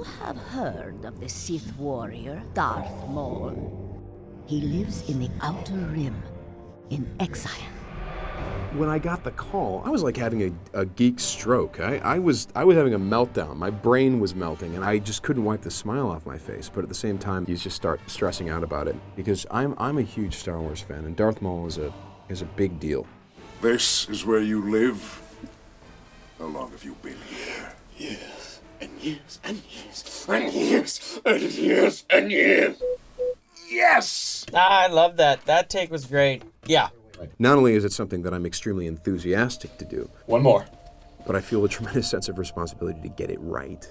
You have heard of the Sith warrior, Darth Maul. He lives in the Outer Rim, in exile. When I got the call, I was like having a geek stroke. I was having a meltdown. My brain was melting, and I just couldn't wipe the smile off my face. But at the same time, you just start stressing out about it because I'm a huge Star Wars fan, and Darth Maul is a big deal. This is where you live? How long have you been here? Years and years and years and years and years and years. Yes! I love that. That take was great. Yeah. Not only is it something that I'm extremely enthusiastic to do, One more. but I feel a tremendous sense of responsibility to get it right.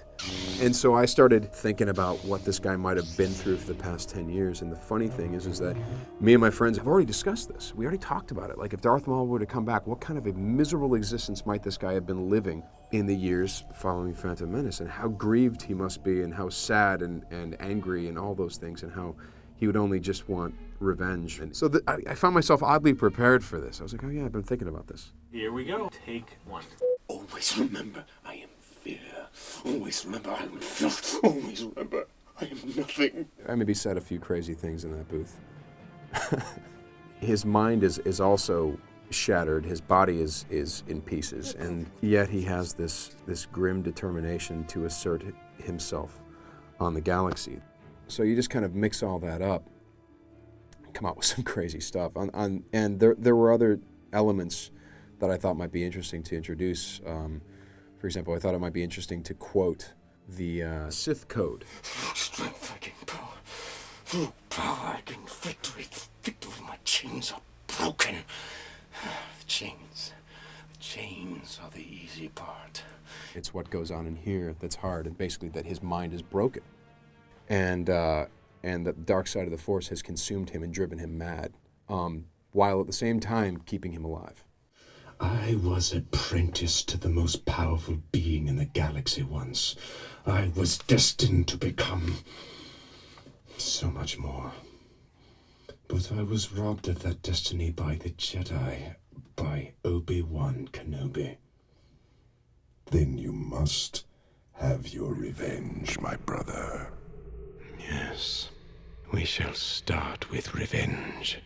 And so I started thinking about what this guy might have been through for the past 10 years. And the funny thing is that me and my friends have already discussed this. We already talked about it. Like, if Darth Maul were to come back, what kind of a miserable existence might this guy have been living in the years following Phantom Menace, and how grieved he must be, and how sad and angry and all those things, and how he would only just want revenge. And so I found myself oddly prepared for this. I was like, oh yeah, I've been thinking about this. Here we go. Take one. Always remember, I am fear. Always remember, I am filth. Always remember, I am nothing. I maybe said a few crazy things in that booth. His mind is also shattered. His body is in pieces, and yet he has this grim determination to assert himself on the galaxy. So you just kind of mix all that up and come out with some crazy stuff. And there were other elements that I thought might be interesting to introduce. For example, I thought it might be interesting to quote the Sith code. Strength I gain power. Through power I gain victory. Victory, my chains are broken. The chains are the easy part. It's what goes on in here that's hard, and basically that his mind is broken. And the dark side of the Force has consumed him and driven him mad, while at the same time keeping him alive. I was apprenticed to the most powerful being in the galaxy once. I was destined to become so much more. But I was robbed of that destiny by the Jedi, by Obi-Wan Kenobi. Then you must have your revenge, my brother. Yes, we shall start with revenge.